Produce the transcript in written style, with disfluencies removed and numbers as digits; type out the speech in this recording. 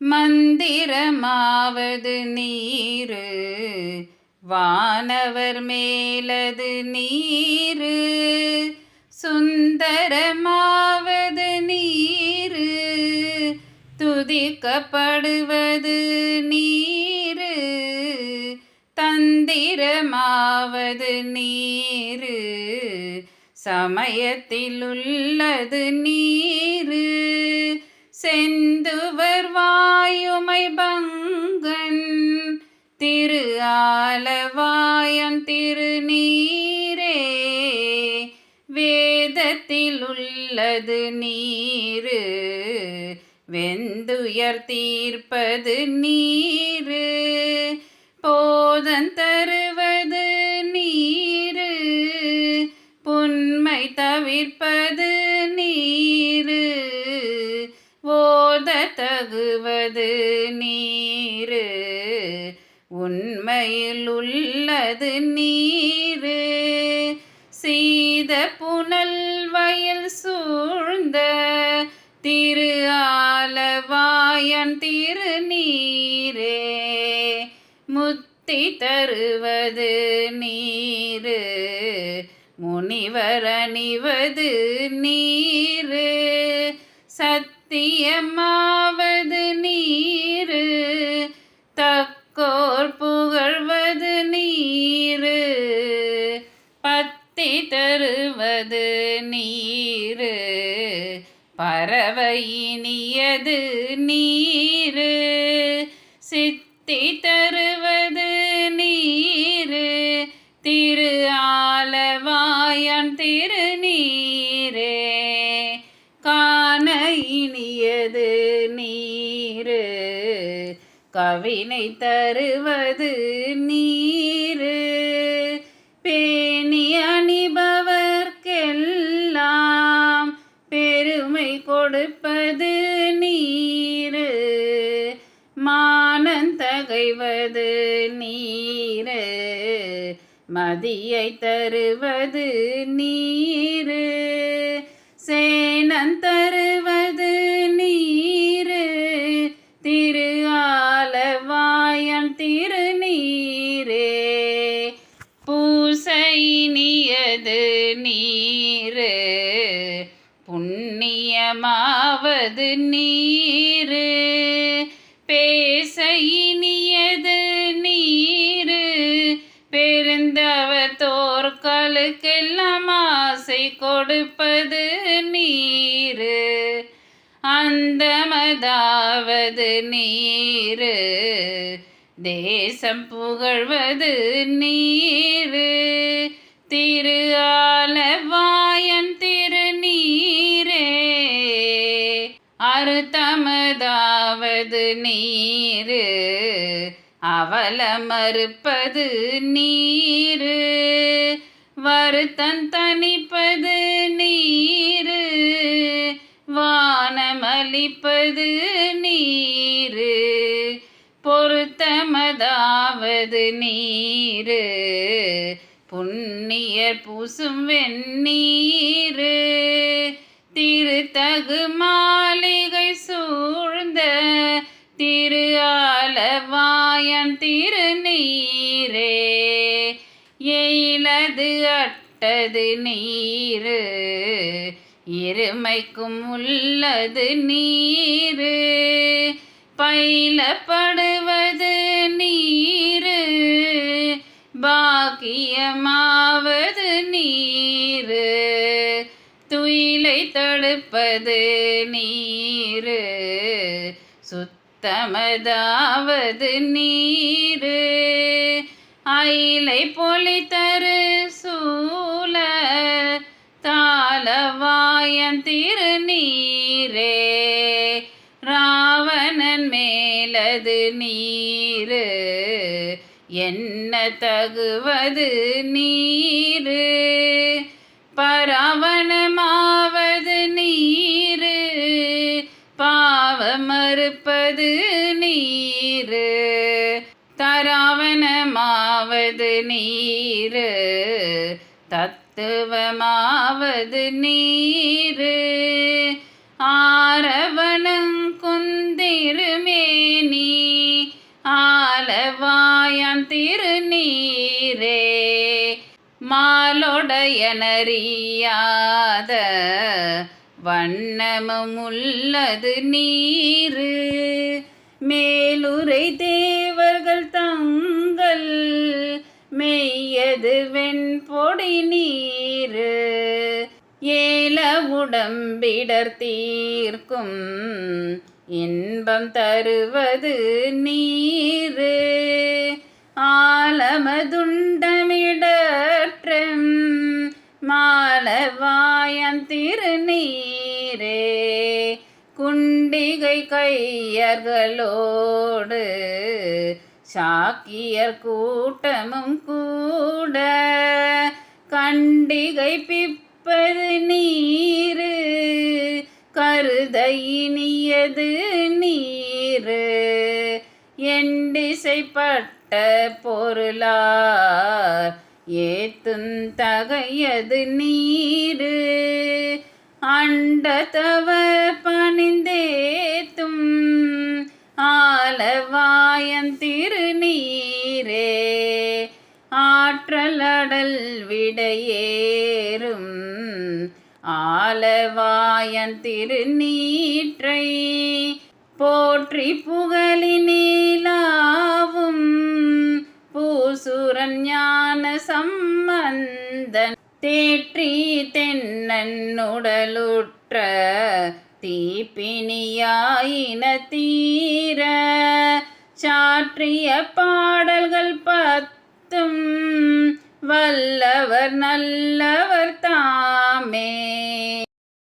மந்திரமாவது நீரு வானவர் மேலது நீரு சுந்தரமாவது நீரு துதிக்கப்படுவது நீரு தந்திரமாவது நீரு சமயத்திலுள்ளது நீரு செந்துவர் வாயுமை பங்கன் திரு ஆலவாயன் திருநீரே வேதத்திலுள்ளது நீரு வெந்துயர் தீர்ப்பது நீரு போதந்தருவது நீரு புன்மை தவிர்ப்பது நீரு ஓத தகுவது நீரு உண்மையில் உள்ளது நீரு சீத புனல் வயல் சூழ்ந்த திரு ஆலவாயன் திருநீரே முத்தி தருவது நீரு முனிவர் அணிவது நீரு சத்தியமாவது நீரு தக்கோர் புகழ்வது நீரு பத்தி தருவது நீரு பறவை இனியது நீரு சித்தி தருவது நீரு திரு ஆலவாயன் திருநீரே காண இனியது நீரு கவினை தருவது நீரு பேணி அணிபவர்க்கெல்லாம் பெருமை கொடுப்பது நீரு மானந்தகைவது நீரு மதியை தருவது நீரு சேனந்தருவது நீரு திரு ஆலவாயன் திருநீரே பூசைனியது நீரு புண்ணியமாவது நீரு பேசைனியது நீரு பெருந்தவ தோர்களுக்கெல்லாம் ஆசை கொடுப்பது நீரு அந்தமதாவது நீரு தேசம் புகழ்வது நீரு திரு ஆலவாயன் திருநீரே அறுத்தமதாவது நீரு அவல மறுப்பது நீரு வருத்தம் தணிப்பது நீரு வானமளிப்பது நீரு பொருத்தமதாவது நீரு புண்ணியர் பூசும் வெண்ணீரு திருத்தகு மாளிகை சூழ்ந்த திரு ஆலவாயன் திருநீரே எயிலது அட்டது நீரு இருமைக்கும் உள்ளது நீரு பயிலப்படுவது நீரு பாக்கியமாவது நீரு துயிலை தடுப்பது நீரு சுத்தமதாவது நீரு அயிலை பொலித்தரு சூல தாளவாயன் திருநீரே ராவணன் மேலது நீரு என்ன தகுவது நீரு பராவணமாவது நீரு பாவ மறுப்பது நீரு தராவணமாவது நீரு தத்துவமாவது நீரு ஆரவணங்குந்த திருமேனி ஆலவாயான் திருநீரே மாலொடையனறியாத வண்ணமும் உள்ளது நீரு மேலுரை தேவர்கள் தங்கள் மெய்யது வெண்பொடி நீரு ஏல உடம்பிடர் தீர்க்கும் இன்பம் தருவது நீரு ஆலமதுண்டமிடற்றம் மாலவாயன் திருநீரே குண்டிகை கையர்களோடு சாக்கியர் கூட்டமும் கூட கண்டிகை பிப்பது நீரு கருத இனியது நீரு எண்டிசைப்பட்ட பொருளார் ஏத்துந்தகையது நீரு அண்டத்தவர் பணிந்தேத்தும் ஆலவாயன் திருநீரே ஆற்றலடல் விடையேறும் ஆலவாயன் திருநீற்றை போற்றி புகழினீலாவும் பூசுரன் ஞான சம்பந்தன் தேற்றி தென்னன்னுடலுற்ற தீப்பினியாயின தீர சாற்றிய பாடல்கள் பத்தும் வல்லவர் நல்லவர் தாமே.